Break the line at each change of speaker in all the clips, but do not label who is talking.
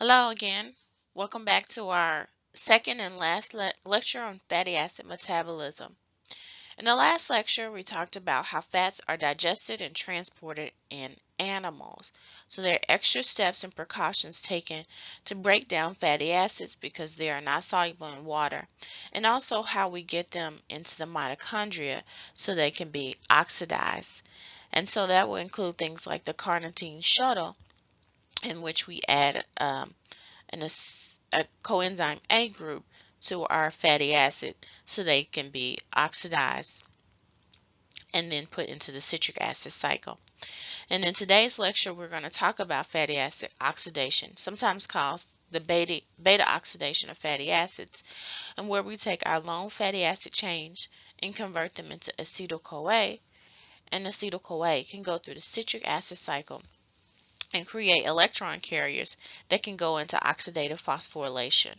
Hello again. Welcome back to our second and last lecture on fatty acid metabolism. In the last lecture, we talked about how fats are digested and transported in animals. So there are extra steps and precautions taken to break down fatty acids because they are not soluble in water, and also how we get them into the mitochondria so they can be oxidized. And so that will include things like the carnitine shuttle, in which we add a coenzyme A group to our fatty acid so they can be oxidized and then put into the citric acid cycle. And in today's lecture, we're going to talk about fatty acid oxidation, sometimes called the beta oxidation of fatty acids, and where we take our long fatty acid chains and convert them into acetyl-CoA, and acetyl-CoA can go through the citric acid cycle and create electron carriers that can go into oxidative phosphorylation.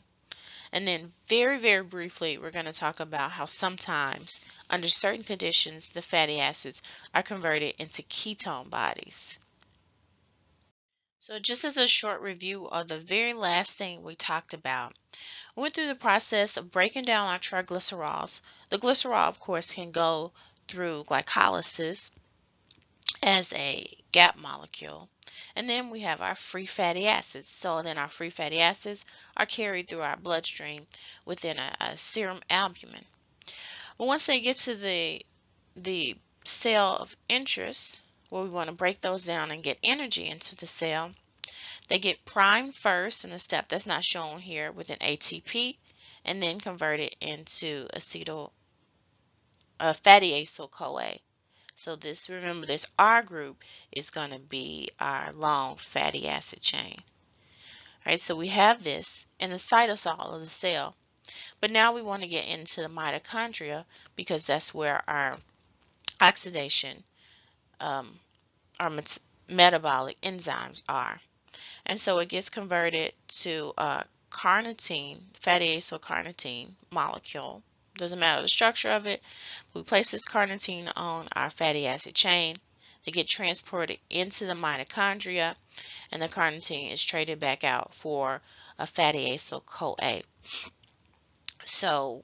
And then very briefly, we're going to talk about how sometimes, under certain conditions, the fatty acids are converted into ketone bodies. So just as a short review of the very last thing we talked about, we went through the process of breaking down our triglycerols. The glycerol, of course, can go through glycolysis as a gap molecule. And then we have our free fatty acids. So then our free fatty acids are carried through our bloodstream within a serum albumin. But once they get to the cell of interest, where we want to break those down and get energy into the cell, they get primed first in a step that's not shown here with an ATP, and then converted into fatty acyl-CoA. So this, remember, this R group is going to be our long fatty acid chain. All right, so we have this in the cytosol of the cell. But now we want to get into the mitochondria because that's where our oxidation, our metabolic enzymes are. And so it gets converted to a carnitine, fatty acyl-carnitine molecule. Doesn't matter the structure of it. We place this carnitine on our fatty acid chain. They get transported into the mitochondria, and the carnitine is traded back out for a fatty acyl-CoA. So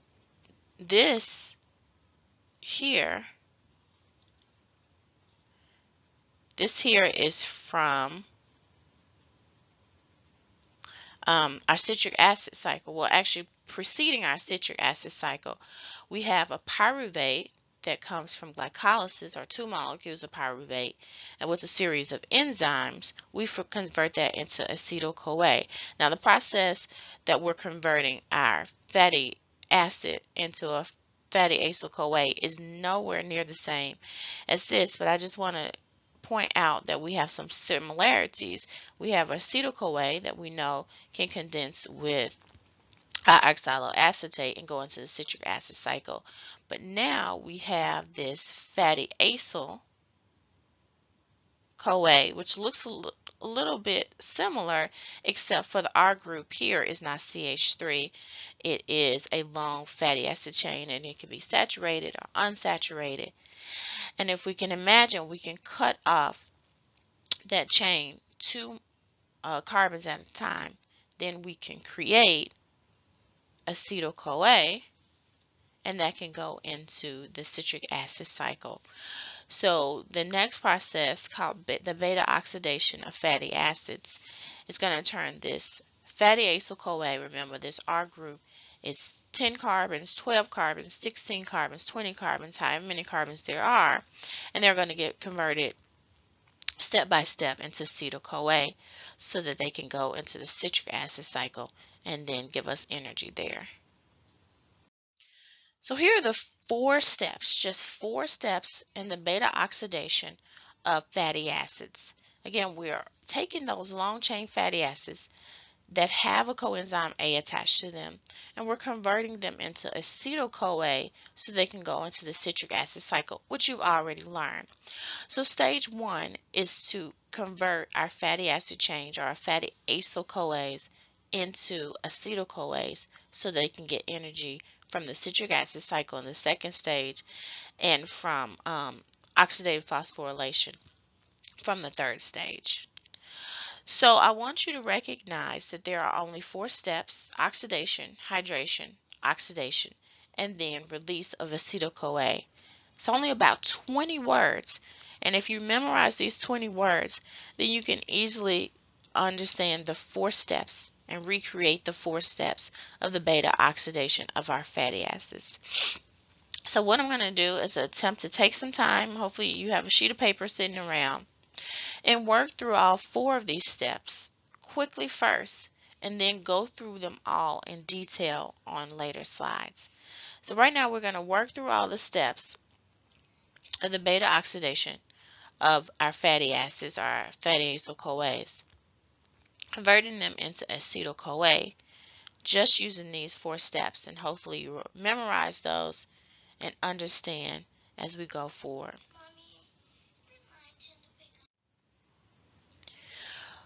this here, is from our citric acid cycle. Well, actually preceding our citric acid cycle, we have a pyruvate that comes from glycolysis, or two molecules of pyruvate, and with a series of enzymes, we convert that into acetyl-CoA. Now, the process that we're converting our fatty acid into a fatty acyl-CoA is nowhere near the same as this, but I just want to point out that we have some similarities. We have acetyl-CoA that we know can condense with oxaloacetate and go into the citric acid cycle. But now we have this fatty acyl-CoA, which looks a little bit similar, except for the R group here is not CH3. It is a long fatty acid chain, and it can be saturated or unsaturated. And if we can imagine, we can cut off that chain two carbons at a time, then we can create acetyl-CoA, and that can go into the citric acid cycle. So the next process, called the beta oxidation of fatty acids, is going to turn this fatty acyl-CoA, remember this R group is 10 carbons, 12 carbons, 16 carbons, 20 carbons, however many carbons there are, and they're going to get converted step by step into acetyl-CoA so that they can go into the citric acid cycle and then give us energy there. So here are the 4 steps, just 4 steps in the beta oxidation of fatty acids. Again, we're taking those long chain fatty acids that have a coenzyme A attached to them, and we're converting them into acetyl-CoA so they can go into the citric acid cycle, which you've already learned. So stage 1 is to convert our fatty acid chains, or our fatty acyl-CoAs, into acetyl-CoAs so they can get energy from the citric acid cycle in the second stage, and from oxidative phosphorylation from the third stage. So I want you to recognize that there are only 4 steps: oxidation, hydration, oxidation, and then release of acetyl-CoA. It's only about 20 words. And if you memorize these 20 words, then you can easily understand the 4 steps and recreate the 4 steps of the beta oxidation of our fatty acids. So what I'm going to do is attempt to take some time. Hopefully you have a sheet of paper sitting around, and work through all 4 of these steps quickly first, and then go through them all in detail on later slides. So right now we're going to work through all the steps of the beta oxidation of our fatty acids, our fatty acyl-CoAs, converting them into acetyl-CoA just using these 4 steps, and hopefully you will memorize those and understand as we go forward.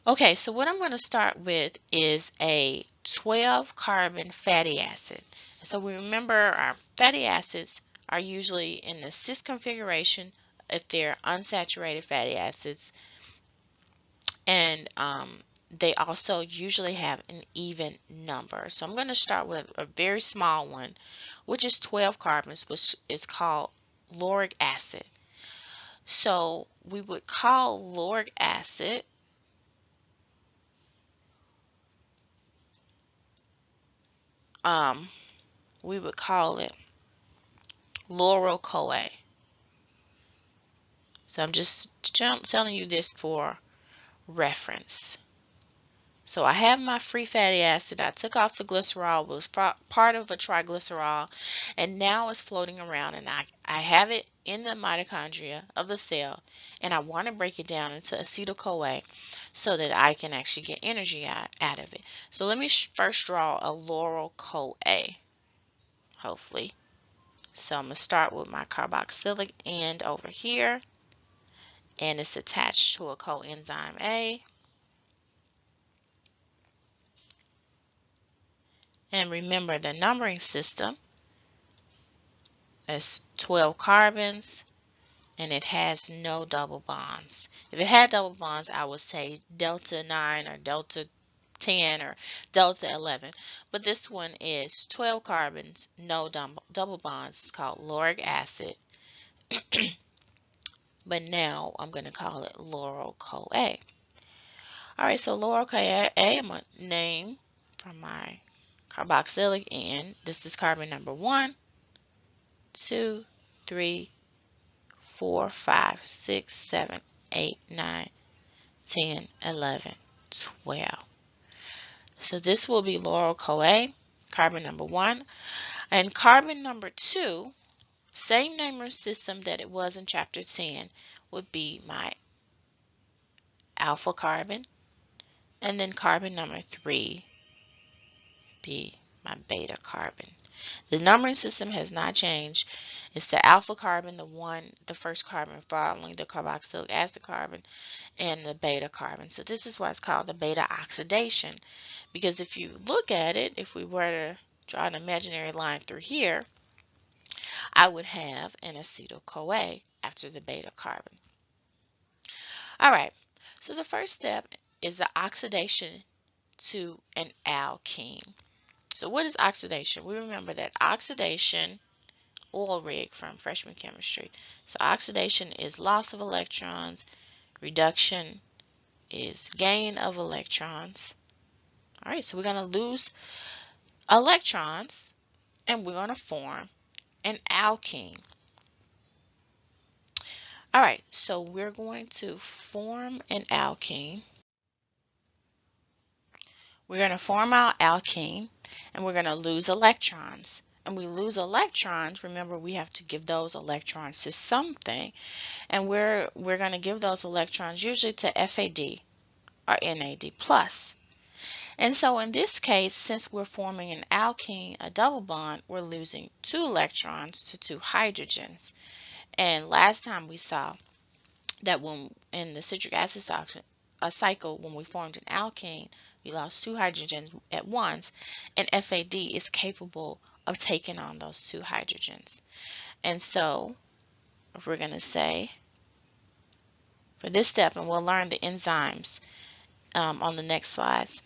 Okay, so what I'm going to start with is a 12 carbon fatty acid. So we remember our fatty acids are usually in the cis configuration if they're unsaturated fatty acids, and they also usually have an even number. So I'm going to start with a very small one, which is 12 carbons, which is called lauric acid. So we would call lauric acid we would call it Laurel CoA. So I'm just telling you this for reference. So I have my free fatty acid. I took off the glycerol, was part of a triglycerol, and now it's floating around, and I have it in the mitochondria of the cell, and I want to break it down into acetyl-CoA so that I can actually get energy out of it. So let me first draw a Laurel CoA, hopefully. So I'm going to start with my carboxylic end over here, and it's attached to a coenzyme A. And remember the numbering system is 12 carbons, and it has no double bonds. If it had double bonds, I would say delta 9 or delta 10 or delta 11. But this one is 12 carbons, no double bonds. It's called lauric acid. But now I'm going to call it Laurel CoA. Alright, so Laurel CoA, I'm going to name from my carboxylic end. This is carbon number 1, 2, 3, 4, 5, 6, 7, 8, 9, 10, 11, 12. So this will be Laurel CoA, carbon number 1. And carbon number 2, same naming system that it was in chapter 10, would be my alpha carbon. And then carbon number 3 be my beta carbon. The numbering system has not changed. It's the alpha carbon, the first carbon following the carboxylic acid carbon, and the beta carbon. So this is why it's called the beta oxidation, because if you look at it, if we were to draw an imaginary line through here, I would have an acetyl-CoA after the beta carbon. All right, so the first step is the oxidation to an alkene. So what is oxidation? We remember that oxidation, oil rig from freshman chemistry. So oxidation is loss of electrons, reduction is gain of electrons. All right, so we're going to lose electrons and we're going to form an alkene. All right, so we're going to form an alkene. We're going to form our alkene, and we're going to lose electrons. And we lose electrons, remember we have to give those electrons to something, and we're going to give those electrons usually to FAD or NAD+. And so in this case, since we're forming an alkene, a double bond, we're losing 2 electrons to 2 hydrogens. And last time we saw that when in the citric acid cycle, when we formed an alkene, we lost 2 hydrogens at once, and FAD is capable of taking on those 2 hydrogens. And so if we're going to say for this step, and we'll learn the enzymes on the next slides.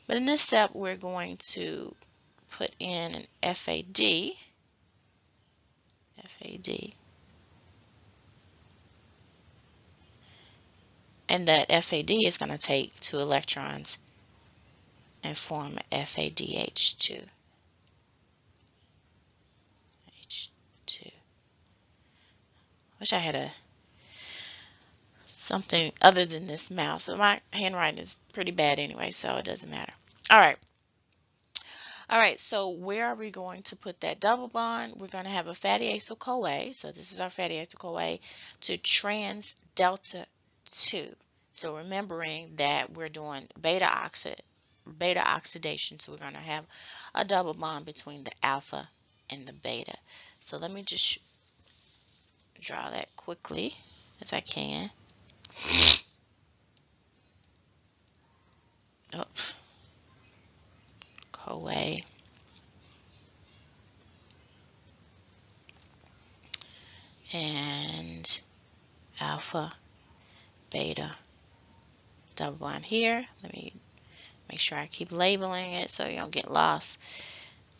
But in this step, we're going to put in an FAD, and that FAD is going to take 2 electrons and form FADH2. Wish I had something other than this mouse, but my handwriting is pretty bad anyway, so it doesn't matter. All right, so where are we going to put that double bond? We're going to have a fatty acyl CoA, so this is our fatty acyl CoA, to trans delta 2. So remembering that we're doing beta oxidation, so we're going to have a double bond between the alpha and the beta. So let me just draw that quickly as I can. Oops. CoA. And alpha, beta, double bond here. Let me make sure I keep labeling it so you don't get lost.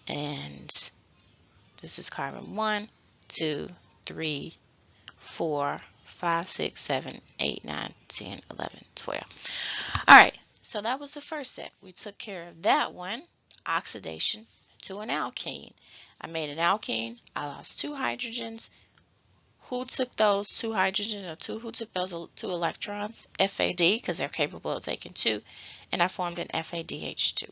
And this is carbon 1, 2, 3, 4, 5, 6, 7, 8, 9, 10, 11, 12. All right, so that was the first step. We took care of that one, oxidation to an alkene. I made an alkene. I lost 2 hydrogens. Who took those 2 hydrogens, or who took those 2 electrons? FAD, because they're capable of taking 2, and I formed an FADH2.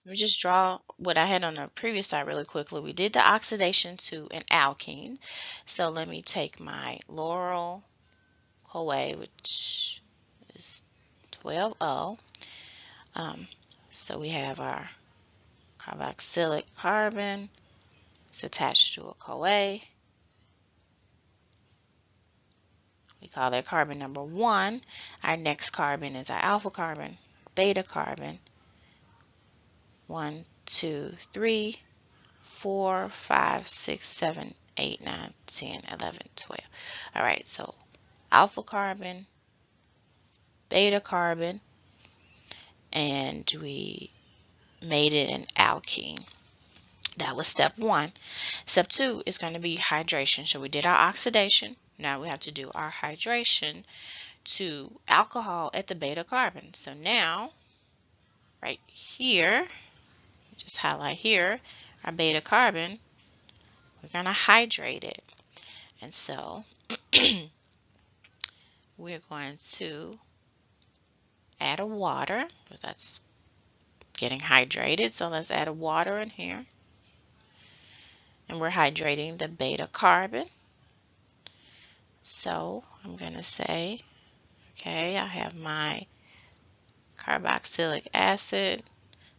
Let me just draw what I had on the previous slide really quickly. We did the oxidation to an alkene. So let me take my lauryl CoA, which is 12O. So we have our carboxylic carbon. It's attached to a CoA. We call that carbon number 1. Our next carbon is our alpha carbon, beta carbon. 1, 2, 3, 4, 5, 6, 7, 8, 9, 10, 11, 12. All right, so alpha carbon, beta carbon, and we made it an alkene. That was step 1. Step 2 is going to be hydration. So we did our oxidation. Now we have to do our hydration to alcohol at the beta carbon. So now, right here, just highlight here, our beta carbon, we're going to hydrate it. And so we're going to add a water, because that's getting hydrated. So let's add a water in here. And we're hydrating the beta carbon. So I'm going to say, okay, I have my carboxylic acid.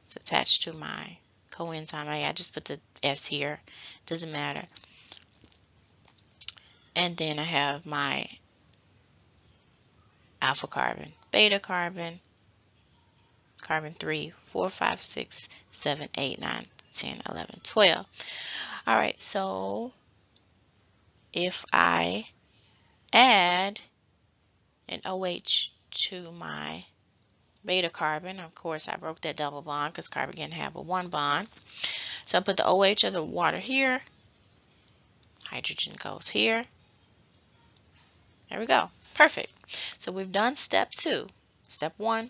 It's attached to my coenzyme A. I just put the S here. Doesn't matter. And then I have my alpha carbon, beta carbon, carbon 3, 4, 5, 6, 7, 8, 9, 10, 11, 12. All right, so if I add an OH to my beta carbon, of course I broke that double bond because carbon can have a 1 bond. So I put the OH of the water here, hydrogen goes here. There we go, perfect. So we've done step 2. Step 1,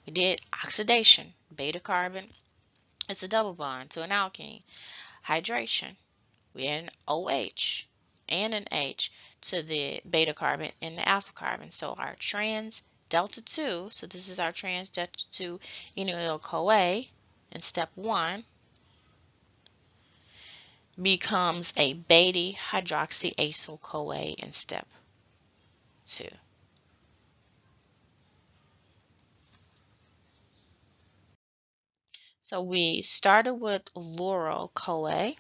we did oxidation, beta carbon, it's a double bond to an alkene. Hydration, we add an OH and an H to the beta carbon and the alpha carbon. So our trans delta 2, so this is our trans delta 2 enol CoA in step 1, becomes a beta hydroxyacyl CoA in step 2. So we started with lauryl CoA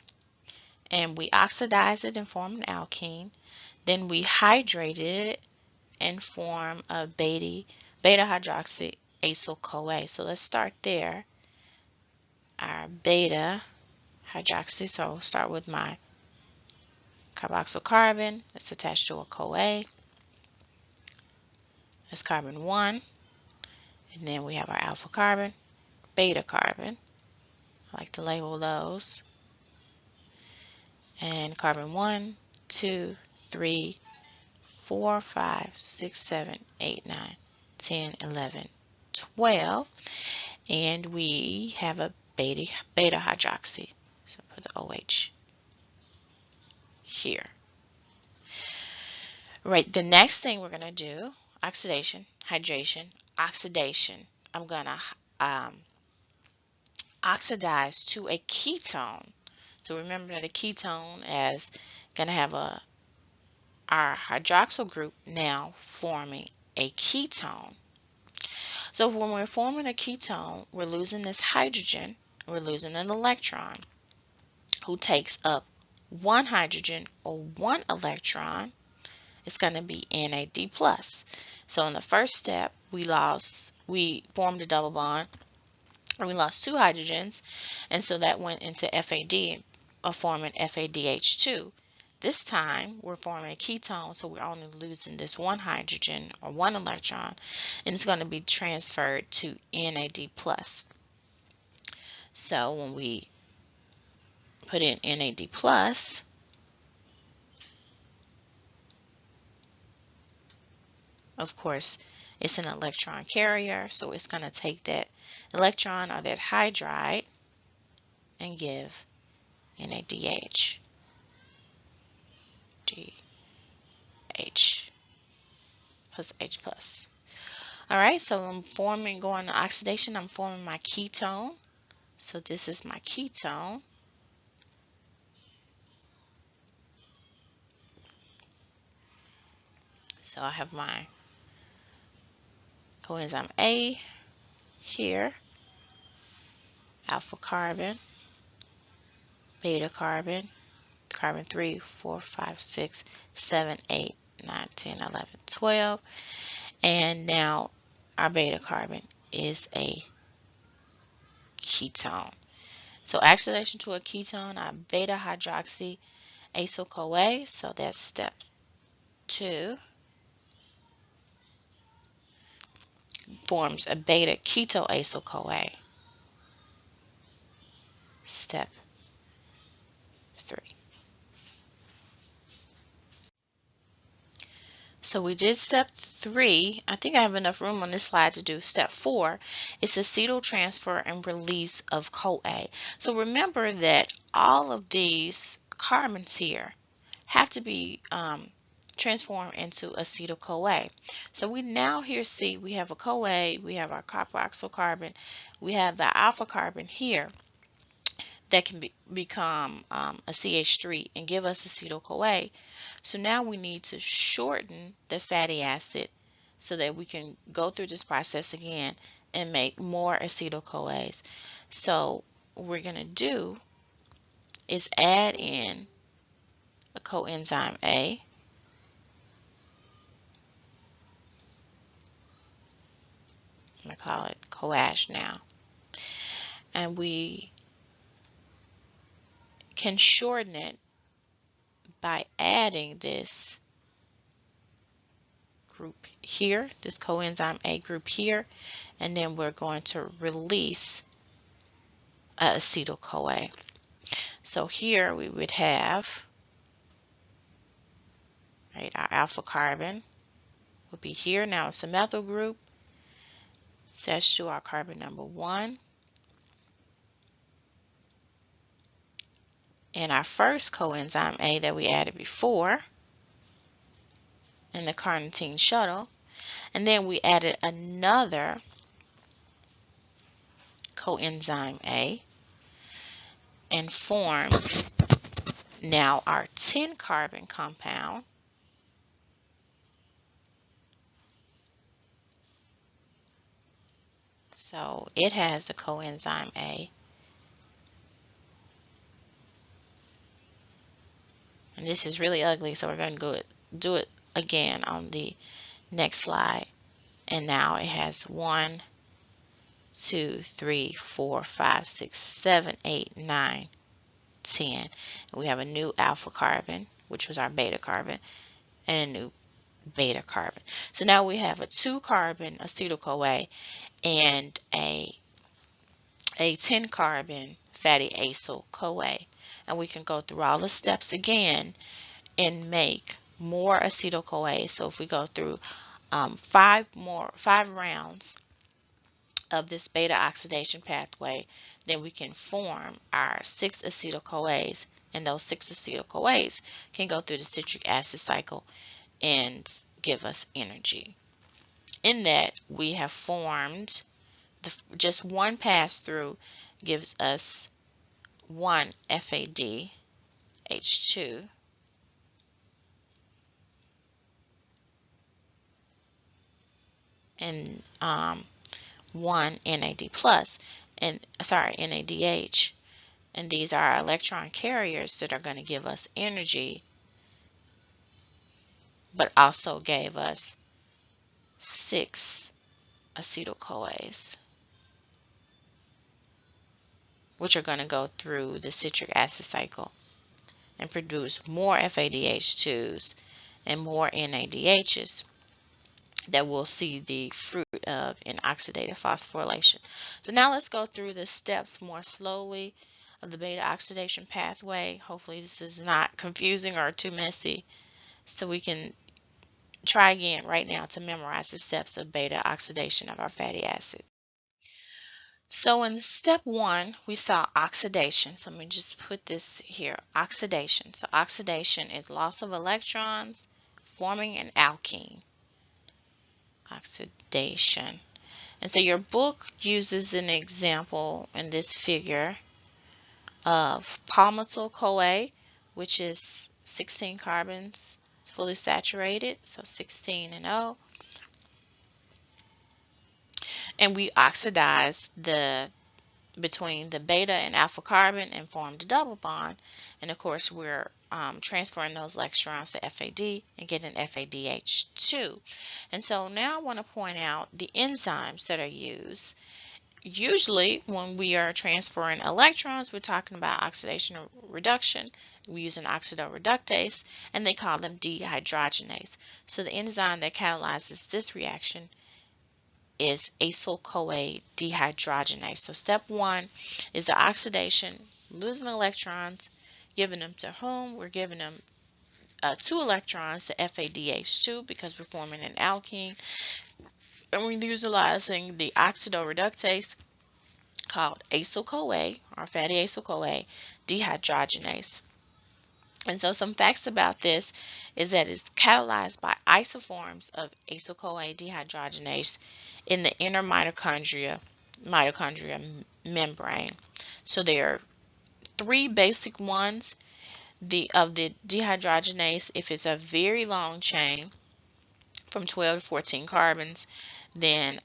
and we oxidized it and formed an alkene. Then we hydrated it and form a beta hydroxyacyl CoA. So let's start there. Our beta hydroxy, so I'll start with my carboxyl carbon. It's attached to a CoA. That's carbon 1. And then we have our alpha carbon, beta carbon. I like to label those. And carbon 1, 2, 3, 4, 5, 6, 7, 8, 9, 10, 11, 12. And we have a beta hydroxy. So put the OH here. Right, the next thing we're going to do, oxidation, hydration, oxidation. I'm going to oxidize to a ketone. So remember that a ketone is going to have our hydroxyl group now forming a ketone. So when we're forming a ketone, we're losing this hydrogen, we're losing an electron who takes up one hydrogen or one electron. It's going to be NAD+. So in the first step, we formed a double bond, and we lost two hydrogens, and so that went into FAD, forming FADH2. This time, we're forming a ketone, so we're only losing this one hydrogen or one electron, and it's going to be transferred to NAD+. So when we put in NAD+, of course, it's an electron carrier, so it's going to take that electron or that hydride and give NADH. DH plus H plus. Alright, so I'm going to oxidation, I'm forming my ketone. So this is my ketone. So I have my coenzyme A here, alpha carbon, beta carbon, carbon 3, 4, 5, 6, 7, 8, 9, 10, 11, 12. And now our beta carbon is a ketone. So oxidation to a ketone, our beta hydroxy acyl CoA. So that's step 2. Forms a beta ketoacyl CoA. Step 3. So we did step 3. I think I have enough room on this slide to do step 4. It's acetyl transfer and release of CoA. So remember that all of these carbons here have to be transformed into acetyl CoA. So we now here see we have a CoA, we have our carboxyl carbon, we have the alpha carbon here that can become a CH3 and give us acetyl CoA. So now we need to shorten the fatty acid so that we can go through this process again and make more acetyl CoAs. So what we're going to do is add in a coenzyme A. I'm going to call it CoAsh now. And we can shorten it by adding this group here, this coenzyme A group here, and then we're going to release acetyl CoA. So here we would have, right, our alpha carbon will be here. Now it's a methyl group. Attached to our carbon number 1. And our first coenzyme A that we added before in the carnitine shuttle. And then we added another coenzyme A and formed now our 10 carbon compound. So it has the coenzyme A. And this is really ugly, so we're going to do it again on the next slide. And now it has 1, 2, 3, 4, 5, 6, 7, 8, 9, 10. And we have a new alpha carbon, which was our beta carbon, and a new beta carbon. So now we have a 2-carbon acetyl-CoA and a 10-carbon fatty acyl-CoA. And we can go through all the steps again and make more acetyl-CoA. So if we go through 5 rounds of this beta oxidation pathway, then we can form our 6 acetyl-CoAs, and those 6 acetyl-CoAs can go through the citric acid cycle and give us energy. In that, we have formed just one pass through gives us 1 FADH2 and 1 NAD plus, and NADH, and these are electron carriers that are going to give us energy, but also gave us 6 acetyl-CoAs, which are going to go through the citric acid cycle and produce more FADH2s and more NADHs that we'll see the fruit of in oxidative phosphorylation. So now let's go through the steps more slowly of the beta oxidation pathway. Hopefully this is not confusing or too messy, so we can try again right now to memorize the steps of beta oxidation of our fatty acids. So in step 1, we saw oxidation. So let me just put this here, oxidation. So oxidation is loss of electrons, forming an alkene. Oxidation. And so your book uses an example in this figure of palmitoyl-CoA, which is 16 carbons. It's fully saturated, so 16 and O. And we oxidize between the beta and alpha carbon and formed a double bond. And of course, we're transferring those electrons to FAD and getting FADH2. And so now I want to point out the enzymes that are used. Usually when we are transferring electrons, we're talking about oxidation or reduction. We use an oxidoreductase, and they call them dehydrogenase. So the enzyme that catalyzes this reaction is acyl-CoA dehydrogenase. So step 1 is the oxidation, losing electrons, giving them to whom? We're giving them 2 electrons to FADH2 because we're forming an alkene. And we're utilizing the oxidoreductase called acyl-CoA, or fatty acyl-CoA dehydrogenase. And so some facts about this is that it's catalyzed by isoforms of acyl-CoA dehydrogenase in the inner mitochondria membrane. So there are 3 basic ones of the dehydrogenase. If it's a very long chain from 12 to 14 carbons, then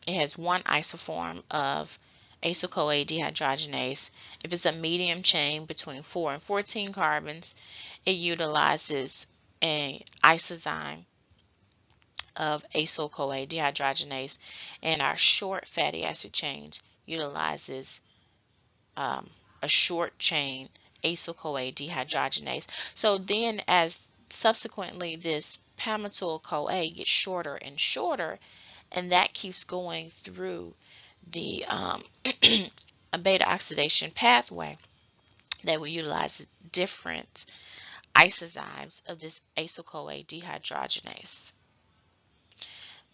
it has 1 isoform of acyl-CoA dehydrogenase. If it's a medium chain between 4 and 14 carbons, it utilizes an isozyme of acyl-CoA dehydrogenase, and our short fatty acid chains utilizes a short chain acyl-CoA dehydrogenase. So then as subsequently this palmitoyl-CoA gets shorter and shorter, and that keeps going through the beta oxidation pathway, that will utilize different isozymes of this acyl-CoA dehydrogenase.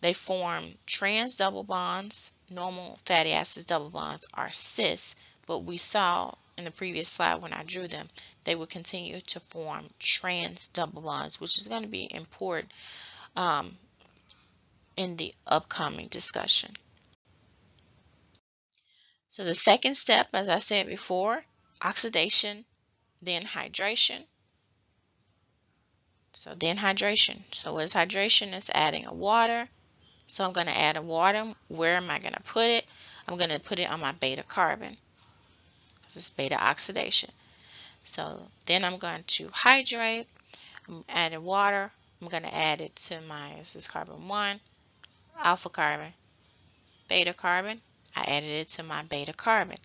They form trans double bonds. Normal fatty acids double bonds are cis, but we saw in the previous slide when I drew them, they will continue to form trans double bonds, which is going to be important in the upcoming discussion. So the second step, as I said before, oxidation, then hydration. So then hydration. So what is hydration? It's adding a water. So I'm going to add a water. Where am I going to put it? I'm going to put it on my beta carbon. This is beta oxidation. So then I'm going to hydrate. I'm adding water. I'm going to add it to this is carbon 1, alpha carbon, beta carbon. I added it to my beta carbon.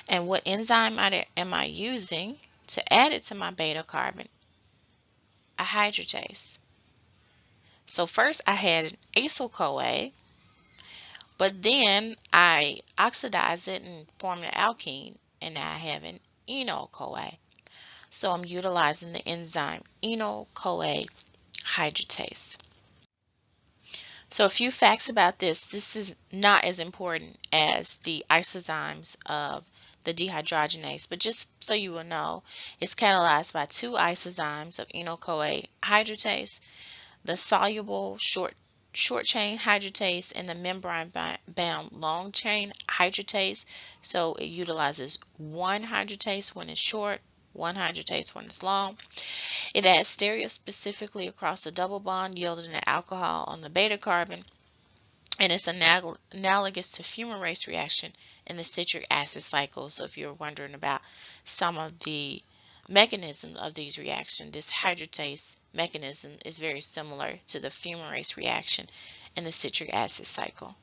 And what enzyme am I using to add it to my beta carbon? A hydratase. So first I had an acyl-CoA, but then I oxidized it and formed an alkene, and now I have an enol-CoA. So I'm utilizing the enzyme enol-CoA hydratase. So a few facts about this. This is not as important as the isozymes of the dehydrogenase, but just so you will know, it's catalyzed by two isozymes of enol-CoA hydratase, the soluble short chain hydratase and the membrane bound long chain hydratase. So it utilizes one hydratase when it's short, one hydratase when it's long. It adds stereospecifically across the double bond, yielding an alcohol on the beta carbon, and it's analogous to fumarase reaction in the citric acid cycle. So if you're wondering about some of the mechanism of these reactions, this hydratase mechanism is very similar to the fumarase reaction in the citric acid cycle.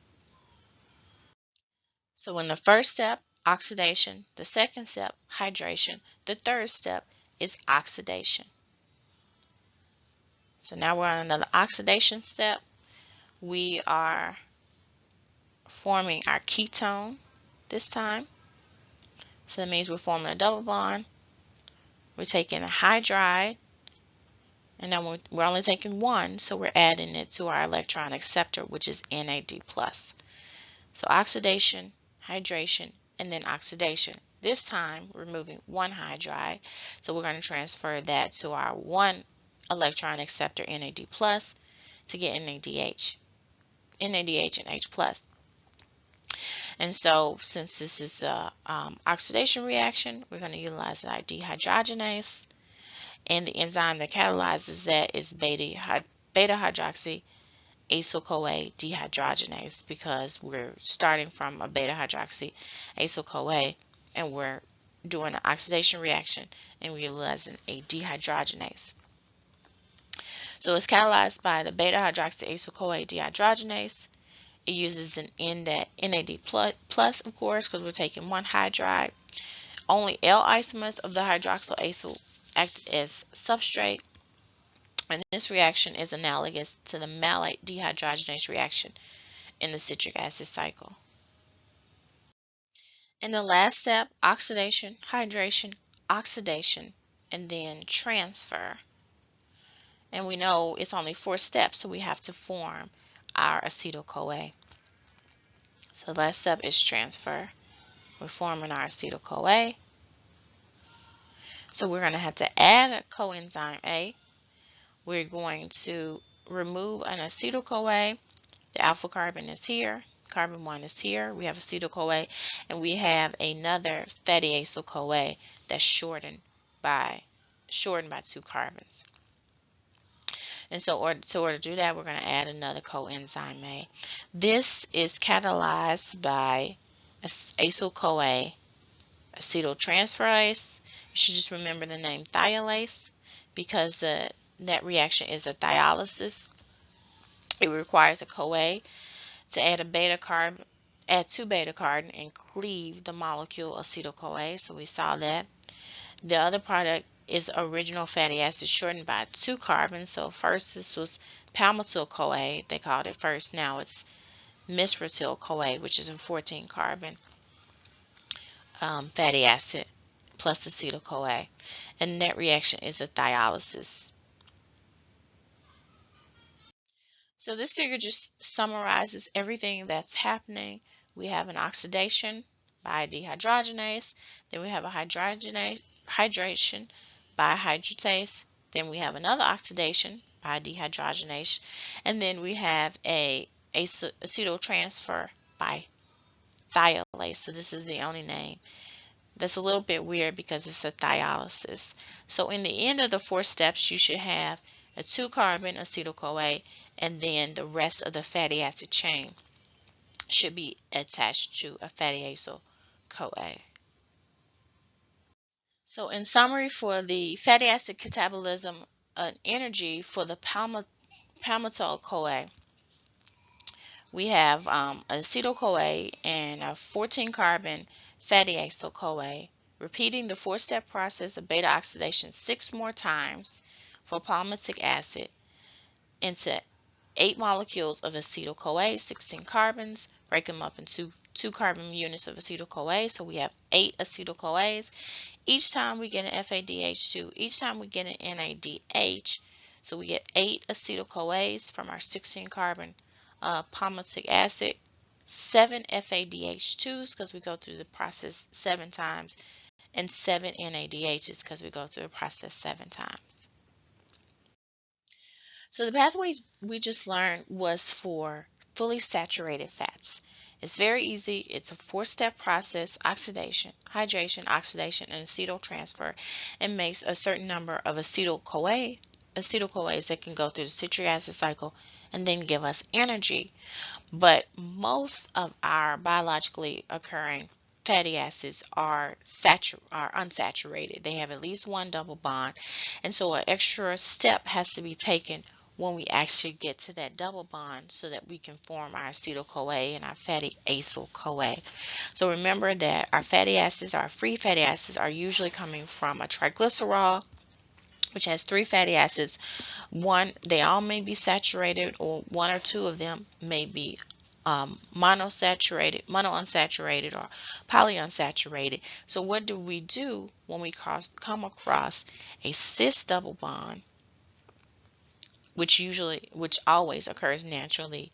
So in the first step, oxidation, the second step, hydration, the third step is oxidation. So now we're on another oxidation step. We are forming our ketone this time. So that means we're forming a double bond. We're taking a hydride, and now we're only taking one, so we're adding it to our electron acceptor, which is NAD+. So oxidation, hydration, and then oxidation. This time, we're removing one hydride, so we're going to transfer that to our one electron acceptor, NAD+, to get NADH and H+. And so, since this is a oxidation reaction, we're going to utilize our dehydrogenase, and the enzyme that catalyzes that is beta hydroxy acyl-CoA dehydrogenase, because we're starting from a beta hydroxy acyl-CoA and we're doing an oxidation reaction and we're utilizing a dehydrogenase. So it's catalyzed by the beta hydroxy acyl-CoA dehydrogenase. It uses an NAD plus, of course, because we're taking one hydride. Only L isomers of the hydroxyl acyl act as substrate, and this reaction is analogous to the malate dehydrogenase reaction in the citric acid cycle. In the last step, oxidation, hydration, oxidation, and then transfer. And we know it's only 4 steps, so we have to form our acetyl-CoA. So the last step is transfer. We're forming our acetyl-CoA. So we're going to have to add a coenzyme A. We're going to remove an acetyl-CoA. The alpha carbon is here. Carbon 1 is here. We have acetyl-CoA, and we have another fatty acyl-CoA that's shortened by 2 carbons. And so in order to do that, we're going to add another coenzyme A. This is catalyzed by acyl-CoA acetyltransferase. You should just remember the name thiolase, because that reaction is a thiolysis. It requires a CoA to add a beta carbon, add 2 beta carbon and cleave the molecule acetyl-CoA. So we saw that. The other product is original fatty acid shortened by 2 carbons. So first this was palmitoyl-CoA, they called it first. Now it's misrtyl-CoA, which is a 14 carbon fatty acid plus acetyl-CoA. And that reaction is a thiolysis. So this figure just summarizes everything that's happening. We have an oxidation by dehydrogenase, then we have a hydration by hydratase, then we have another oxidation by dehydrogenase, and then we have a acetyl transfer by thiolase. So this is the only name. That's a little bit weird because it's a thiolysis. So in the end of the 4 steps, you should have a 2 carbon acetyl-CoA, and then the rest of the fatty acid chain should be attached to a fatty acyl-CoA. So in summary, for the fatty acid catabolism energy for the palmitoyl-CoA, we have acetyl-CoA and a 14 carbon fatty acyl-CoA, repeating the 4-step process of beta oxidation 6 more times for palmitic acid into 8 molecules of acetyl-CoA, 16 carbons, break them up into 2 carbon units of acetyl-CoA, so we have 8 acetyl-CoAs. Each time we get an FADH2, each time we get an NADH, so we get 8 acetyl-CoAs from our 16 carbon palmitic acid, 7 FADH2s because we go through the process 7 times, and 7 NADHs because we go through the process 7 times. So the pathways we just learned was for fully saturated fats. It's very easy. It's a 4-step process: oxidation, hydration, oxidation, and acetyl transfer, and makes a certain number of acetyl-CoAs that can go through the citric acid cycle and then give us energy. But most of our biologically occurring fatty acids are unsaturated. They have at least one double bond, and so an extra step has to be taken when we actually get to that double bond so that we can form our acetyl-CoA and our fatty acyl-CoA. So remember that our fatty acids, our free fatty acids, are usually coming from a triglycerol, which has 3 fatty acids. They all may be saturated, or 1 or 2 of them may be monounsaturated, or polyunsaturated. So what do we do when we come across a cis double bond, which always occurs naturally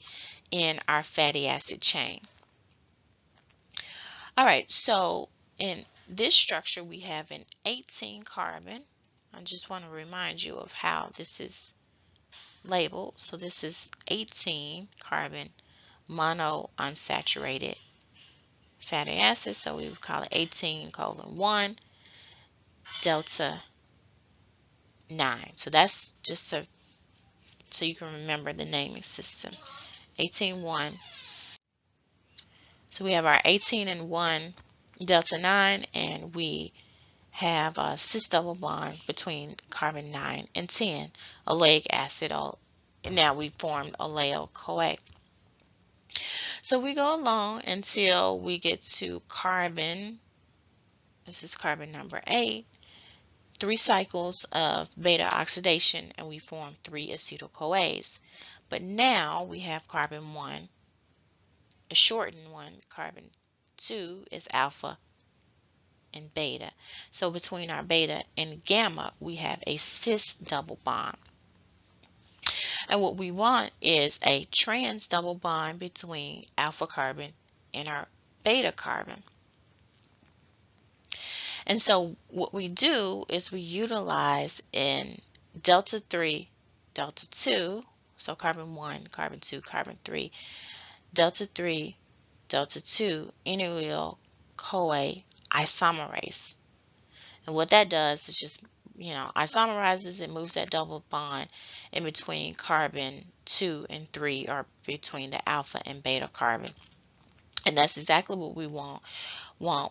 in our fatty acid chain? All right, so in this structure we have an 18 carbon. I just want to remind you of how this is labeled. So this is 18 carbon monounsaturated fatty acid, so we would call it 18:1 delta 9. So that's just so you can remember the naming system. 18:1. So we have our 18 and 1 delta 9, and we have a cis double bond between carbon 9 and 10, oleic acid. Now we formed oleoyl-CoA. So we go along until we get to carbon. This is carbon number 8. 3 cycles of beta oxidation, and we form 3 acetyl-CoAs. But now we have carbon 1, a shortened one. Carbon 2 is alpha and beta. So between our beta and gamma, we have a cis double bond. And what we want is a trans double bond between alpha carbon and our beta carbon. And so what we do is we utilize in delta 3, delta 2, so carbon 1, carbon 2, carbon 3, delta 3, delta 2, enollyl-CoA isomerase. And what that does is just, isomerizes, it moves that double bond in between carbon 2 and 3, or between the alpha and beta carbon. And that's exactly what we want.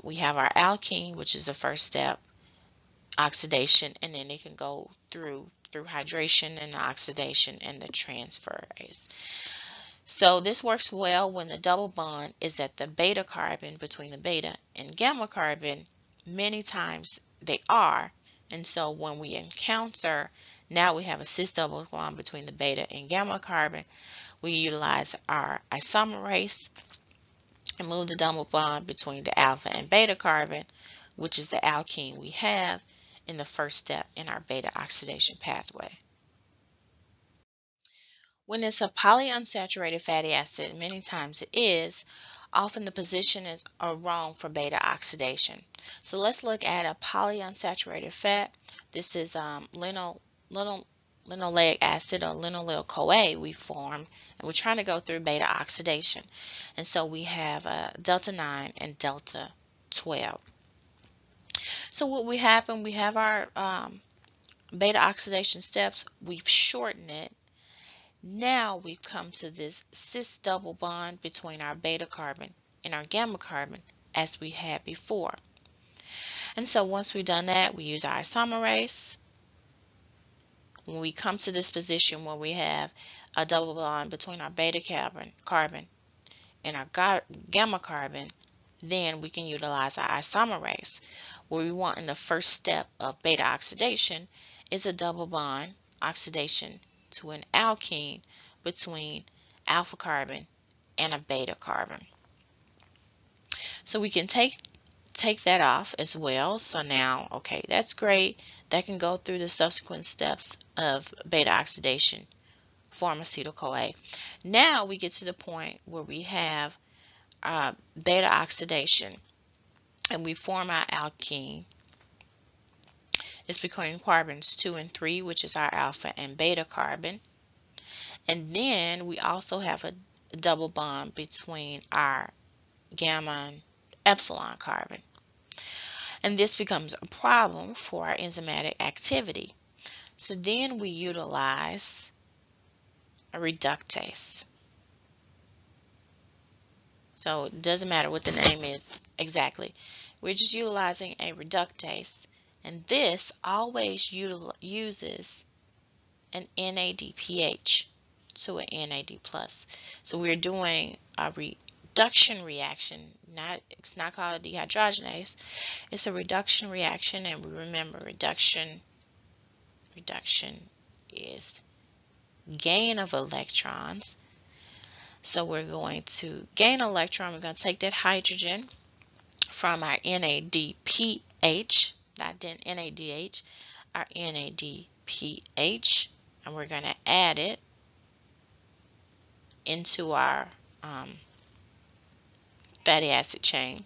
We have our alkene, which is the first step, oxidation, and then it can go through hydration and the oxidation and the transferase. So this works well when the double bond is at the beta carbon, between the beta and gamma carbon. Many times they are, and so when we encounter, now we have a cis double bond between the beta and gamma carbon, we utilize our isomerase and move the double bond between the alpha and beta carbon, which is the alkene we have in the first step in our beta oxidation pathway. When it's a polyunsaturated fatty acid, many times it is, often the position is wrong for beta oxidation. So let's look at a polyunsaturated fat. This is linoleic acid, or linolyl-CoA we formed, and we're trying to go through beta oxidation. And so we have delta 9 and delta 12. So what we have our beta oxidation steps. We've shortened it. Now we've come to this cis double bond between our beta carbon and our gamma carbon, as we had before. And so once we've done that, we use our isomerase. When we come to this position where we have a double bond between our beta carbon and our gamma carbon, then we can utilize our isomerase. What we want in the first step of beta oxidation is a double bond oxidation to an alkene between alpha carbon and a beta carbon. So we can take that off as well. So now, okay, that's great. That can go through the subsequent steps of beta oxidation, form acetyl-CoA. Now we get to the point where we have beta oxidation and we form our alkene. It's between carbons 2 and 3, which is our alpha and beta carbon. And then we also have a double bond between our gamma and epsilon carbon. And this becomes a problem for our enzymatic activity. So then we utilize a reductase. So it doesn't matter what the name is exactly. We're just utilizing a reductase. And this always uses an NADPH to an NAD+. So we're doing a reduction reaction. It's not called a dehydrogenase. It's a reduction reaction, and we remember reduction is gain of electrons. So we're going to gain an electron. We're going to take that hydrogen from our NADPH, not NADH, our NADPH, and we're going to add it into our fatty acid chain.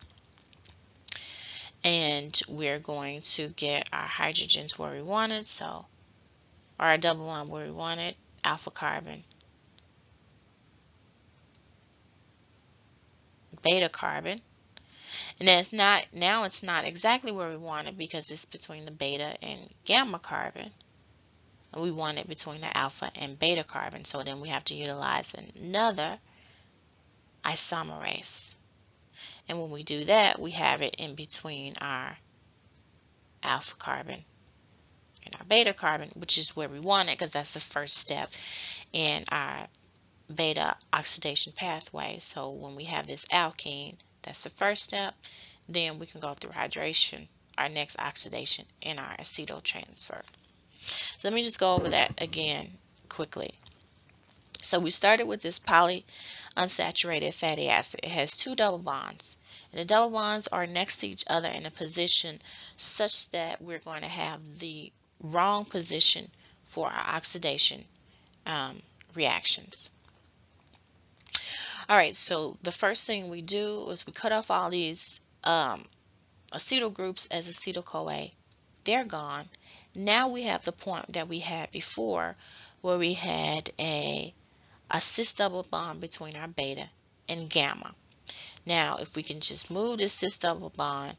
And we're going to get our hydrogens where we want it, so, or our double bond where we want it, alpha carbon, beta carbon. And it's not exactly where we want it because it's between the beta and gamma carbon. And we want it between the alpha and beta carbon. So then we have to utilize another isomerase. And when we do that, we have it in between our alpha carbon and our beta carbon, which is where we want it because that's the first step in our beta oxidation pathway. So when we have this alkene, that's the first step. Then we can go through hydration, our next oxidation, and our acetyl transfer. So let me just go over that again quickly. So we started with this polyunsaturated fatty acid. It has two double bonds, and the double bonds are next to each other in a position such that we're going to have the wrong position for our oxidation reactions. All right, so the first thing we do is we cut off all these acetyl groups as acetyl-CoA. They're gone. Now we have the point that we had before where we had a cis double bond between our beta and gamma. Now if we can just move this cis double bond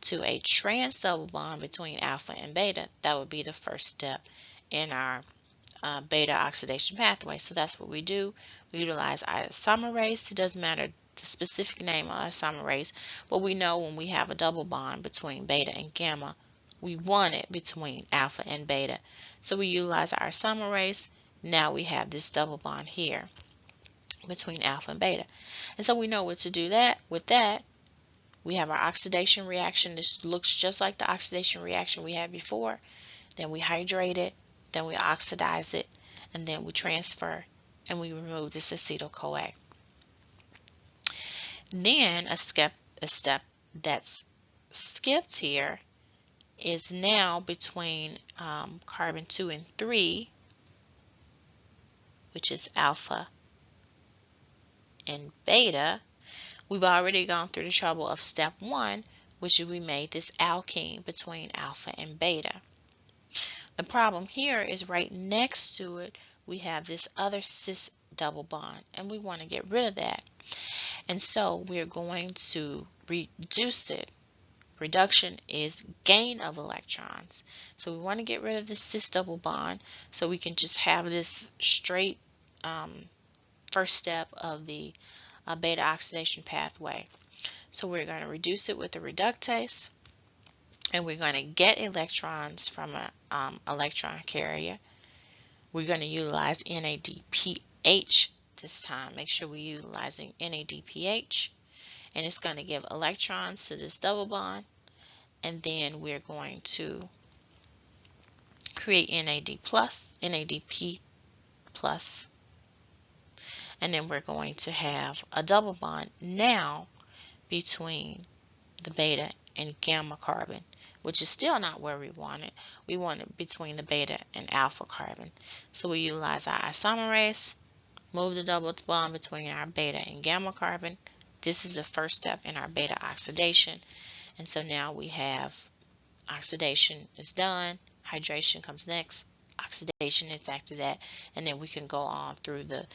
to a trans double bond between alpha and beta, that would be the first step in our beta oxidation pathway. So that's what we do. We utilize isomerase. It doesn't matter the specific name of isomerase, but we know when we have a double bond between beta and gamma, we want it between alpha and beta. So we utilize our isomerase. Now we have this double bond here between alpha and beta. And so we know what to do with that. We have our oxidation reaction. This looks just like the oxidation reaction we had before. Then we hydrate it. Then we oxidize it. And then we transfer and we remove this acetyl-CoA. Then a step that's skipped here is now between carbon 2 and 3, which is alpha and beta. We've already gone through the trouble of step 1, which is we made this alkene between alpha and beta. The problem here is right next to it, we have this other cis double bond, and we want to get rid of that. And so we're going to reduce it. Reduction is gain of electrons. So we want to get rid of this cis double bond so we can just have this straight first step of the beta oxidation pathway. So we're going to reduce it with a reductase, and we're going to get electrons from an electron carrier. We're going to utilize NADPH this time. Make sure we're utilizing NADPH, and it's going to give electrons to this double bond, and then we're going to create NADP plus, and then we're going to have a double bond now between the beta and gamma carbon, which is still not where we want it. We want it between the beta and alpha carbon. So we utilize our isomerase, move the double bond between our beta and gamma carbon. This is the first step in our beta oxidation. And so now we have oxidation is done, hydration comes next, oxidation is after that, and then we can go on through the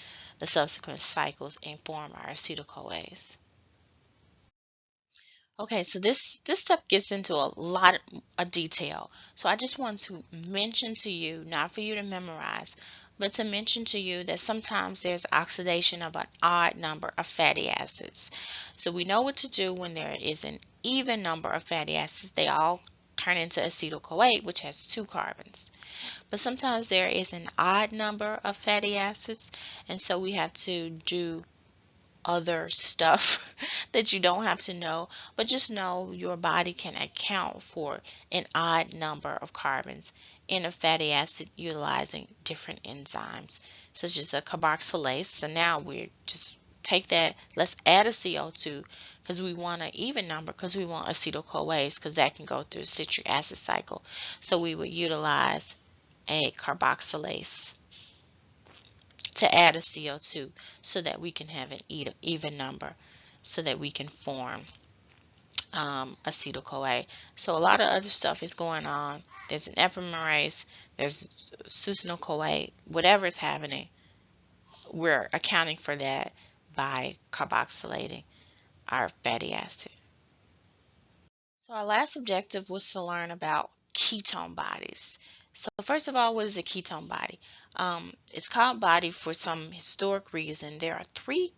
subsequent cycles and form our acetyl-CoAs. Okay, so this step gets into a lot of detail. So I just want to mention to you, not for you to memorize, but to mention to you that sometimes there's oxidation of an odd number of fatty acids. So we know what to do when there is an even number of fatty acids. They all turn into acetyl-CoA, which has 2 carbons. But sometimes there is an odd number of fatty acids, and so we have to do other stuff that you don't have to know, but just know your body can account for an odd number of carbons in a fatty acid utilizing different enzymes, such as a carboxylase. So now we just take that, let's add a CO2 because we want an even number, because we want acetyl-CoAs, because that can go through the citric acid cycle. So we would utilize a carboxylase to add a CO2 so that we can have an even number, so that we can form acetyl-CoA. So a lot of other stuff is going on. There's an epimerase, there's succinyl-CoA, whatever is happening, we're accounting for that by carboxylating our fatty acid. So our last objective was to learn about ketone bodies. So first of all, what is a ketone body? It's called body for some historic reason. There are three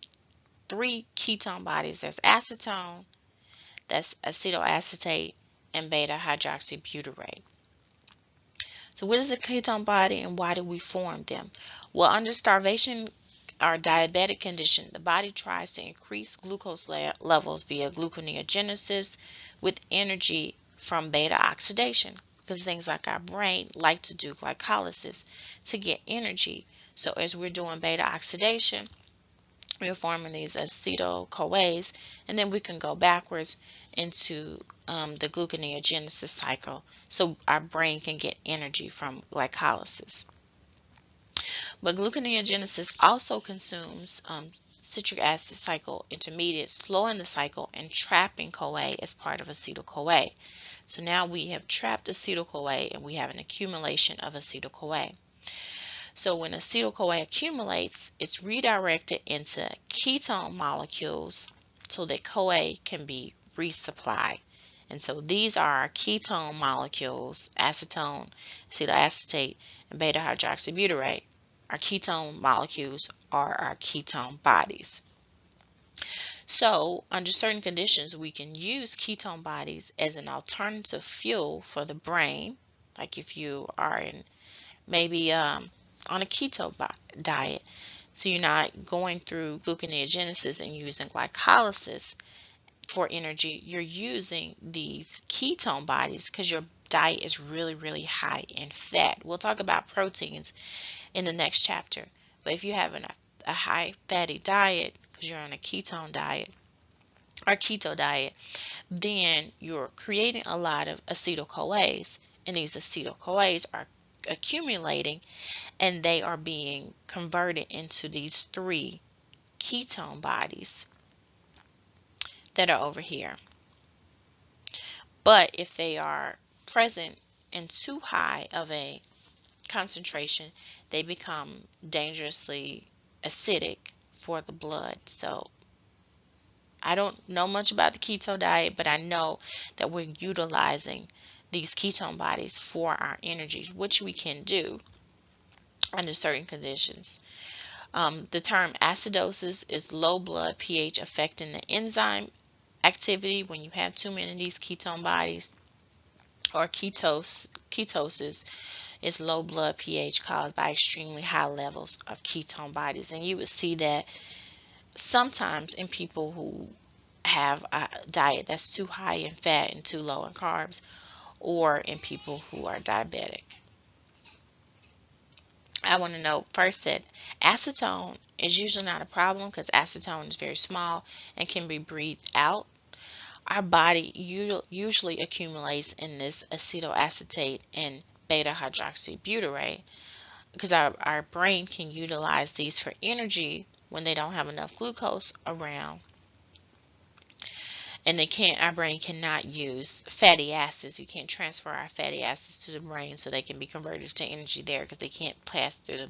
ketone bodies. There's acetone, that's acetoacetate, and beta hydroxybutyrate. So what is a ketone body and why do we form them? Well, under starvation or diabetic condition, the body tries to increase glucose levels via gluconeogenesis with energy from beta oxidation, because things like our brain like to do glycolysis to get energy. So as we're doing beta oxidation, we're forming these acetyl-CoAs, and then we can go backwards into the gluconeogenesis cycle so our brain can get energy from glycolysis. But gluconeogenesis also consumes citric acid cycle intermediates, slowing the cycle and trapping CoA as part of acetyl-CoA. So now we have trapped acetyl-CoA and we have an accumulation of acetyl-CoA. So when acetyl-CoA accumulates, it's redirected into ketone molecules so that CoA can be resupplied. And so these are our ketone molecules: acetone, acetoacetate, and beta hydroxybutyrate. Our ketone molecules are our ketone bodies. So under certain conditions, we can use ketone bodies as an alternative fuel for the brain, like if you are in maybe on a keto diet. So you're not going through gluconeogenesis and using glycolysis for energy. You're using these ketone bodies because your diet is really, really high in fat. We'll talk about proteins in the next chapter. But if you're having a high fatty diet because you're on a ketone diet or keto diet, then you're creating a lot of acetyl-CoAs, and these acetyl-CoAs are accumulating and they are being converted into these 3 ketone bodies that are over here. But if they are present in too high of a concentration, they become dangerously acidic for the blood. So I don't know much about the keto diet, but I know that we're utilizing these ketone bodies for our energies, which we can do under certain conditions. The term acidosis is low blood pH affecting the enzyme activity when you have too many of these ketone bodies, or ketosis is low blood pH caused by extremely high levels of ketone bodies. And you would see that sometimes in people who have a diet that's too high in fat and too low in carbs, or in people who are diabetic. I want to note first that acetone is usually not a problem because acetone is very small and can be breathed out. Our body usually accumulates in this acetoacetate and beta hydroxybutyrate because our brain can utilize these for energy when they don't have enough glucose around. And our brain cannot use fatty acids. We can't transfer our fatty acids to the brain so they can be converted to energy there because they can't pass through the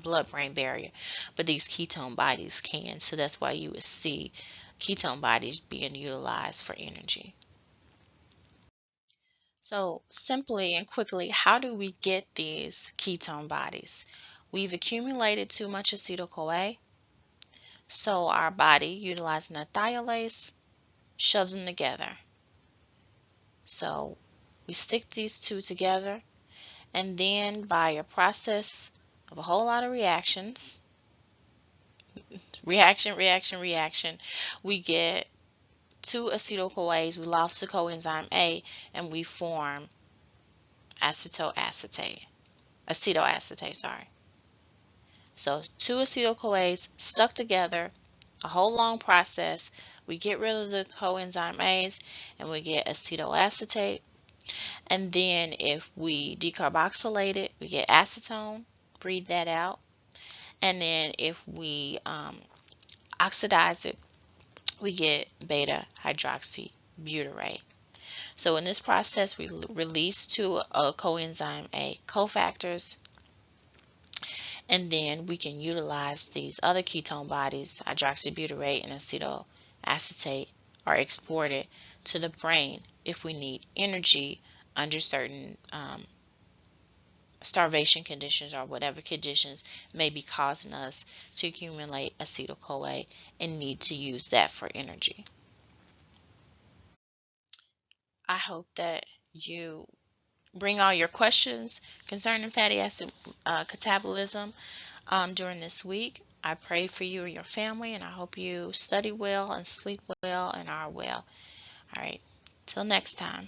blood-brain barrier, but these ketone bodies can. So that's why you would see ketone bodies being utilized for energy. So simply and quickly, how do we get these ketone bodies? We've accumulated too much acetyl-CoA, so our body, utilizing a thiolase, shoves them together. So we stick these two together, and then by a process of a whole lot of reactions, reaction, we get two acetyl-CoAs, we lost the coenzyme A, and we form acetoacetate, sorry. So two acetyl-CoAs stuck together, a whole long process. We get rid of the coenzyme A's and we get acetoacetate. And then if we decarboxylate it, we get acetone, breathe that out. And then if we oxidize it, we get beta hydroxybutyrate. So in this process, we release two coenzyme A cofactors, and then we can utilize these other ketone bodies, hydroxybutyrate and acetoacetate, are exported to the brain if we need energy under certain starvation conditions or whatever conditions may be causing us to accumulate acetyl-CoA and need to use that for energy. I hope that you bring all your questions concerning fatty acid catabolism during this week. I pray for you and your family, and I hope you study well and sleep well and are well. All right, till next time.